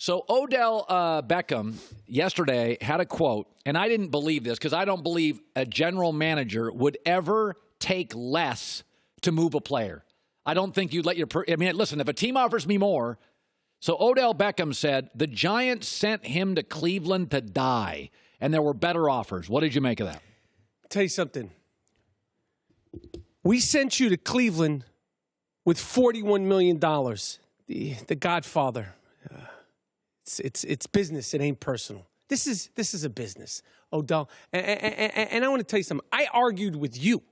So Odell Beckham yesterday had a quote, and I didn't believe this because I don't believe a general manager would ever take less to move a player. I don't think you'd let your listen, if a team offers me more. So Odell Beckham said the Giants sent him to Cleveland to die, and there were better offers. What did you make of that? I'll tell you something. We sent you to Cleveland with $41 million. The Godfather. It's business. It ain't personal. This is a business, Odell. And I want to tell you something. I argued with you,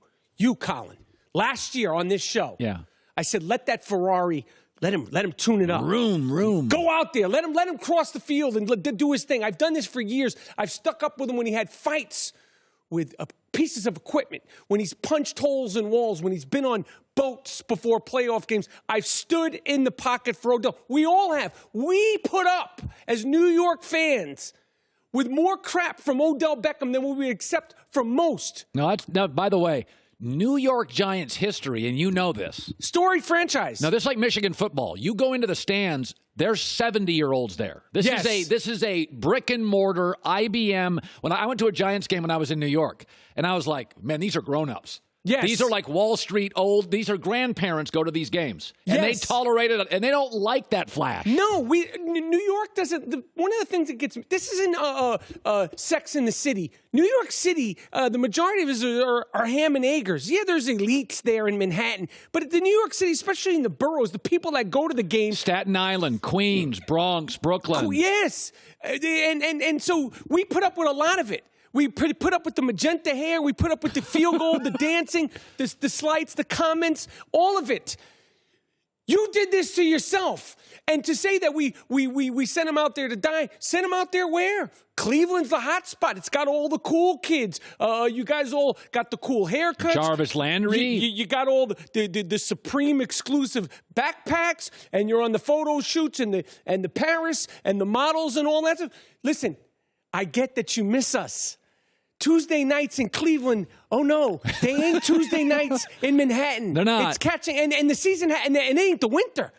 Colin, last year on this show. Yeah. I said, let that Ferrari, let him tune it up. Room. Go out there. Let him cross the field and do his thing. I've done this for years. I've stuck up with him when he had fights with pieces of equipment, when he's punched holes in walls, when he's been on boats before playoff games. I've stood in the pocket for Odell. We all have. We put up, as New York fans, with more crap from Odell Beckham than we would accept from most. No, by the way, New York Giants history, and you know this. Storied franchise. Now, this is like Michigan football. You go into the stands, there's 70-year-olds there. This is a brick-and-mortar IBM. When I went to a Giants game when I was in New York, and I was like, man, these are grown-ups. Yes. These are like Wall Street old. These are grandparents go to these games. And Yes. they tolerate it, and they don't like that flash. No, New York doesn't. One of the things that gets me, this isn't Sex in the City. New York City, the majority of us are ham and eggers. Yeah, there's elites there in Manhattan. But the New York City, especially in the boroughs, the people that go to the games. Staten Island, Queens, Bronx, Brooklyn. Yes. And so we put up with a lot of it. We put up with the magenta hair. We put up with the field goal, the dancing, the slights, the comments, all of it. You did this to yourself. And to say that we sent him out there to die, send him out there where? Cleveland's the hot spot. It's got all the cool kids. You guys all got the cool haircuts. Jarvis Landry. You got all the Supreme exclusive backpacks, and you're on the photo shoots and the Paris and the models and all that stuff. Listen, I get that you miss us. Tuesday nights in Cleveland, oh no, they ain't Tuesday nights in Manhattan. They're not. It's catching, and the season, and it ain't the winter.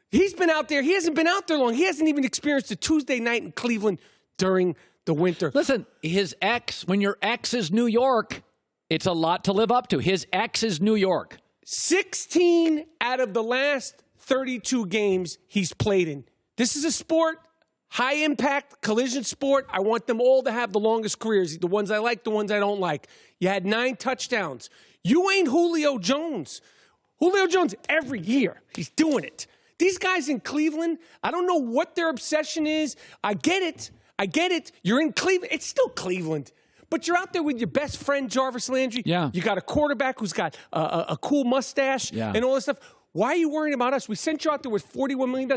He's been out there. He hasn't been out there long. He hasn't even experienced a Tuesday night in Cleveland during the winter. Listen, his ex, when your ex is New York, it's a lot to live up to. His ex is New York. 16 out of the last 32 games he's played in. This is a sport. High-impact, collision sport. I want them all to have the longest careers, the ones I like, the ones I don't like. You had 9 touchdowns. You ain't Julio Jones. Julio Jones, every year, he's doing it. These guys in Cleveland, I don't know what their obsession is. I get it. You're in Cleveland. It's still Cleveland. But you're out there with your best friend, Jarvis Landry. Yeah. You got a quarterback who's got a cool mustache and all this stuff. Why are you worrying about us? We sent you out there with $41 million.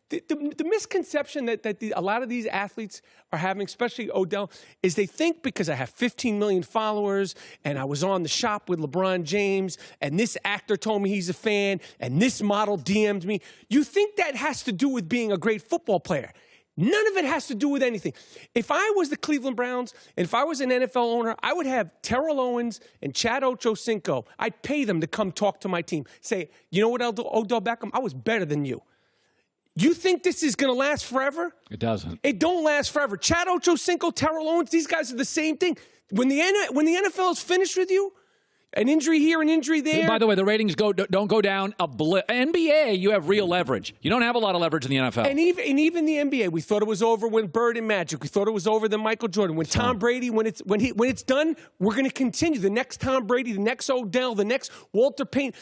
The misconception that a lot of these athletes are having, especially Odell, is they think because I have 15 million followers and I was on the shop with LeBron James and this actor told me he's a fan and this model DM'd me, you think that has to do with being a great football player. None of it has to do with anything. If I was the Cleveland Browns, and if I was an NFL owner, I would have Terrell Owens and Chad Ochocinco. I'd pay them to come talk to my team. Say, you know what, Odell Beckham? I was better than you. You think this is going to last forever? It doesn't. It don't last forever. Chad Ochocinco, Terrell Owens, these guys are the same thing. When the NFL is finished with you, an injury here, an injury there. By the way, the ratings don't go down a blip. NBA, you have real leverage. You don't have a lot of leverage in the NFL. And even the NBA, we thought it was over when Bird and Magic. We thought it was over then Michael Jordan. When Tom Brady, when it's done, we're going to continue. The next Tom Brady, the next Odell, the next Walter Payton.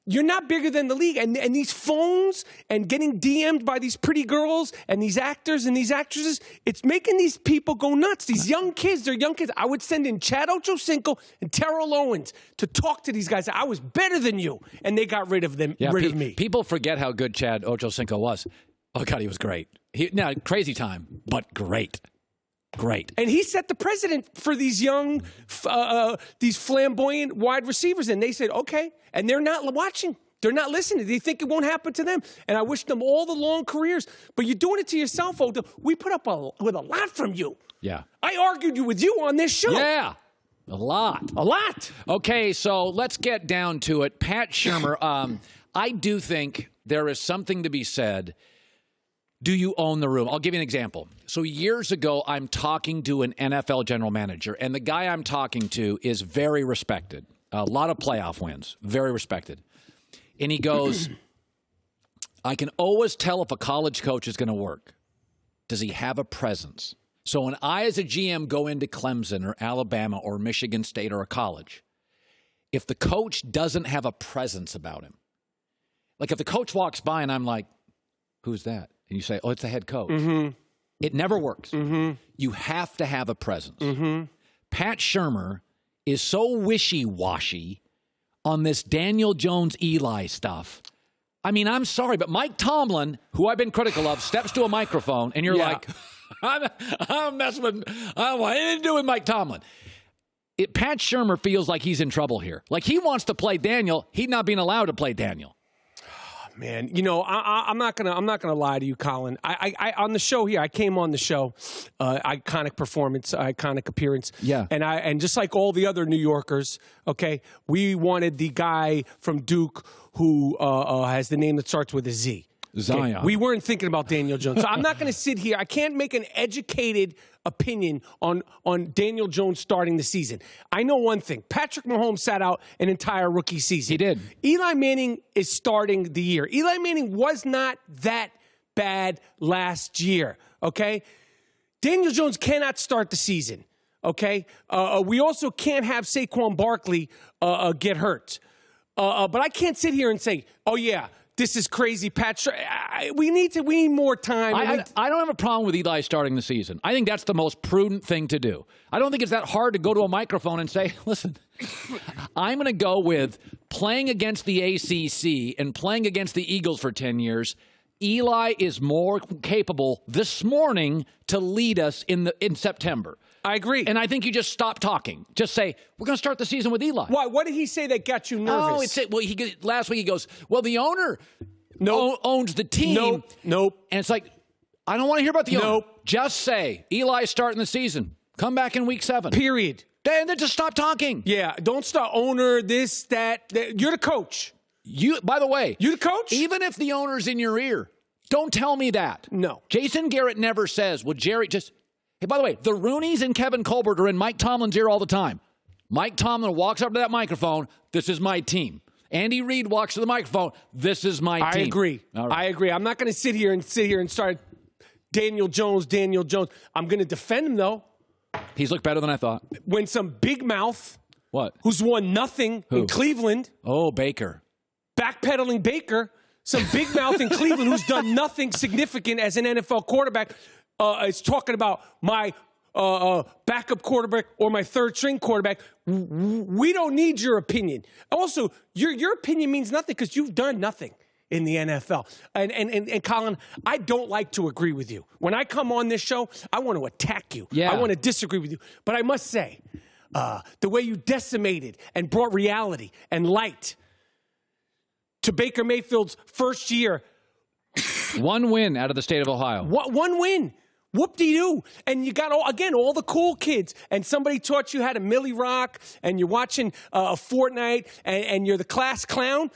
You're not bigger than the league. And these phones and getting DM'd by these pretty girls and these actors and these actresses, it's making these people go nuts. These young kids, they're young kids. I would send in Chad Ochocinco and Terrell Owens to talk to these guys. I was better than you. And they got rid of them, rid of me. People forget how good Chad Ochocinco was. Oh, God, he was great. Now, crazy time, but great. Great. And he set the precedent for these young, these flamboyant wide receivers. And they said, okay. And they're not watching. They're not listening. They think it won't happen to them. And I wish them all the long careers. But you're doing it to yourself, Odell. We put up with a lot from you. Yeah. I argued with you on this show. Yeah. A lot. A lot. Okay, so let's get down to it. Pat Shurmur, I do think there is something to be said do you own the room? I'll give you an example. So years ago, I'm talking to an NFL general manager, and the guy I'm talking to is very respected. A lot of playoff wins, very respected. And he goes, I can always tell if a college coach is going to work. Does he have a presence? So when I, as a GM, go into Clemson or Alabama or Michigan State or a college, if the coach doesn't have a presence about him, like if the coach walks by and I'm like, who's that? And you say, oh, it's the head coach. Mm-hmm. It never works. Mm-hmm. You have to have a presence. Mm-hmm. Pat Shurmur is so wishy-washy on this Daniel Jones-Eli stuff. I mean, I'm sorry, but Mike Tomlin, who I've been critical of, steps to a microphone, and you're like, I'm messing with, I don't want anything to do with Mike Tomlin. Pat Shurmur feels like he's in trouble here. Like he wants to play Daniel. He's not being allowed to play Daniel. Man, you know, I'm not gonna lie to you, Colin. I on the show here, I came on the show, iconic performance, iconic appearance. Yeah. And just like all the other New Yorkers, okay, we wanted the guy from Duke who has the name that starts with a Z. Zion. Okay? We weren't thinking about Daniel Jones. So I'm not going to sit here. I can't make an educated opinion on Daniel Jones starting the season. I know one thing. Patrick Mahomes sat out an entire rookie season. He did. Eli Manning is starting the year. Eli Manning was not that bad last year, okay? Daniel Jones cannot start the season, okay? We also can't have Saquon Barkley get hurt. But I can't sit here and say, oh, yeah, this is crazy, Pat. We need more time. I don't have a problem with Eli starting the season. I think that's the most prudent thing to do. I don't think it's that hard to go to a microphone and say, listen, I'm going to go with playing against the ACC and playing against the Eagles for 10 years. Eli is more capable this morning to lead us in September. I agree. And I think you just stop talking. Just say, we're going to start the season with Eli. Why? What did he say that got you nervous? Last week he goes, well, the owner owns the team. Nope. And it's like, I don't want to hear about the owner. Just say, Eli's starting the season. Come back in week 7. Period. Then just stop talking. Yeah, don't start owner, this, that. You're the coach. By the way. You the coach? Even if the owner's in your ear, don't tell me that. No. Jason Garrett never says, well, Jerry, just... Hey, by the way, the Rooneys and Kevin Colbert are in Mike Tomlin's ear all the time. Mike Tomlin walks up to that microphone, this is my team. Andy Reid walks to the microphone, this is my team. I agree. Right. I agree. I'm not going to sit here and start Daniel Jones. I'm going to defend him, though. He's looked better than I thought. When some big mouth who's won nothing in Cleveland. Oh, Baker. Backpedaling Baker. Some big mouth in Cleveland who's done nothing significant as an NFL quarterback. Is talking about my backup quarterback or my third-string quarterback. We don't need your opinion. Also, your opinion means nothing because you've done nothing in the NFL. And Colin, I don't like to agree with you. When I come on this show, I want to attack you. Yeah. I want to disagree with you. But I must say, the way you decimated and brought reality and light to Baker Mayfield's first year. One win out of the state of Ohio. One win. Whoop-de-doo. And you got, all the cool kids. And somebody taught you how to Millie Rock, and you're watching Fortnite, and you're the class clown.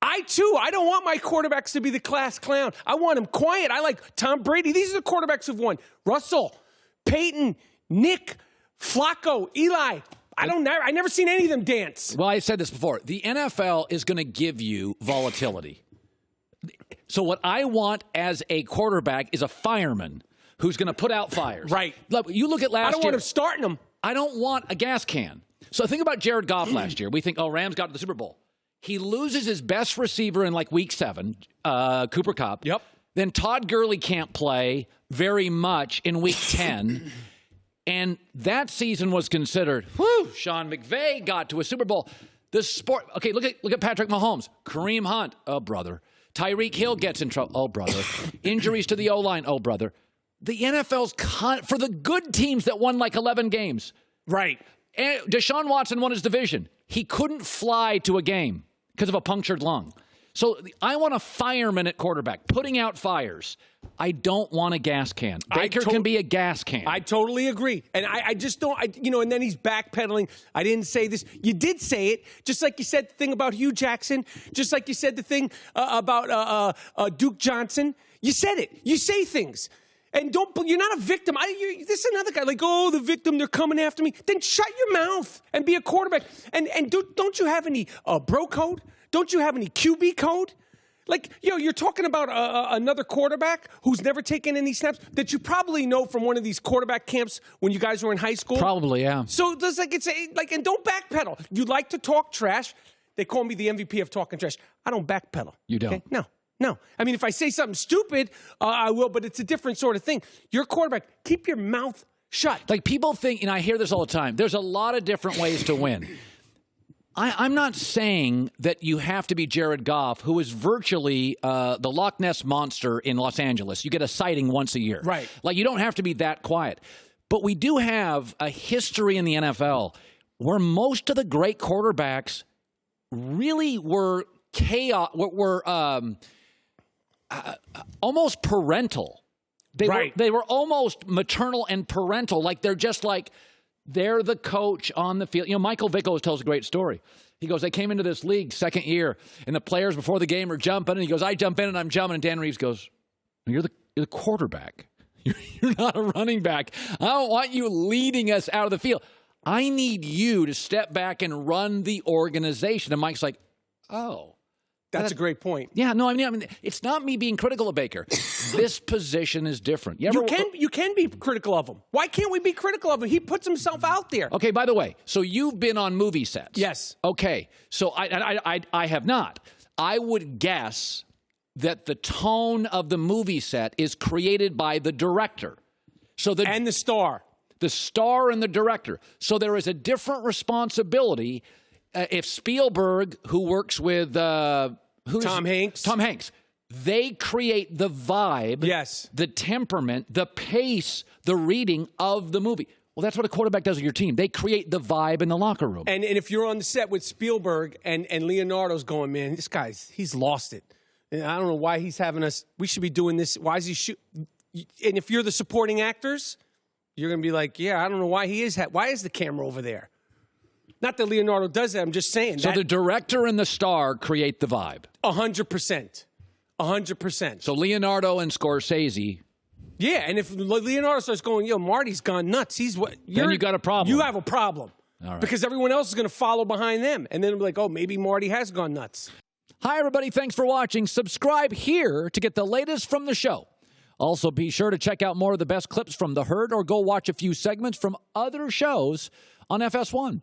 I don't want my quarterbacks to be the class clown. I want them quiet. I like Tom Brady. These are the quarterbacks who've won. Russell, Peyton, Nick, Flacco, Eli. I never seen any of them dance. Well, I said this before. The NFL is going to give you volatility. So what I want as a quarterback is a fireman who's going to put out fires. Right. Look, you look at last year. I don't want him starting them. I don't want a gas can. So think about Jared Goff last year. We think, Rams got to the Super Bowl. He loses his best receiver in week 7, Cooper Kupp. Yep. Then Todd Gurley can't play very much in week 10. And that season was considered, Sean McVay got to a Super Bowl. The sport. Okay, look at Patrick Mahomes. Kareem Hunt. Oh, brother. Tyreek Hill gets in trouble. Oh, brother. Injuries to the O-line. Oh, brother. The NFL's for the good teams that won 11 games. Right. And Deshaun Watson won his division. He couldn't fly to a game because of a punctured lung. So I want a fireman at quarterback, putting out fires. I don't want a gas can. Baker can be a gas can. I totally agree. And I just don't, and then he's backpedaling. I didn't say this. You did say it, just like you said the thing about Hugh Jackson, just like you said the thing about Duke Johnson. You said it. You say things. And you're not a victim. This is another guy like, oh, the victim, they're coming after me. Then shut your mouth and be a quarterback. And don't you have any bro code? Don't you have any QB code? Like, you're talking about another quarterback who's never taken any snaps that you probably know from one of these quarterback camps when you guys were in high school. Probably, yeah. So and don't backpedal. You like to talk trash. They call me the MVP of talking trash. I don't backpedal. You don't? Okay? No. I mean, if I say something stupid, I will, but it's a different sort of thing. You're a quarterback. Keep your mouth shut. Like, people think, and I hear this all the time, there's a lot of different ways to win. I'm not saying that you have to be Jared Goff, who is virtually the Loch Ness Monster in Los Angeles. You get a sighting once a year. Right. Like, you don't have to be that quiet. But we do have a history in the NFL where most of the great quarterbacks really were almost parental. They were almost maternal and parental. Like, they're the coach on the field. Michael Vick always tells a great story. He goes, they came into this league second year, and the players before the game are jumping, and he goes, I jump in and I'm jumping, and Dan Reeves goes, you're the quarterback. You're not a running back. I don't want you leading us out of the field. I need you to step back and run the organization. And Mike's like, oh. That's a great point. Yeah, no, I mean, it's not me being critical of Baker. This position is different. You can be critical of him. Why can't we be critical of him? He puts himself out there. Okay, by the way, so you've been on movie sets. Yes. Okay, so I have not. I would guess that the tone of the movie set is created by the director. And the star. The star and the director. So there is a different responsibility. If Spielberg, who works with Tom Hanks, they create the vibe, yes, the temperament, the pace, the reading of the movie. Well, that's what a quarterback does with your team. They create the vibe in the locker room. And if you're on the set with Spielberg and Leonardo's going, man, this guy's, he's lost it. And I don't know why he's having us. We should be doing this. Why is he shoot? And if you're the supporting actors, you're going to be like, yeah, I don't know why he is. Why is the camera over there? Not that Leonardo does that. I'm just saying. So the director and the star create the vibe. 100%. 100%. So Leonardo and Scorsese. Yeah, and if Leonardo starts going, Marty's gone nuts. Then you got a problem. You have a problem. All right. Because everyone else is going to follow behind them. And then it'll be like, oh, maybe Marty has gone nuts. Hi, everybody. Thanks for watching. Subscribe here to get the latest from the show. Also, be sure to check out more of the best clips from The Herd or go watch a few segments from other shows on FS1.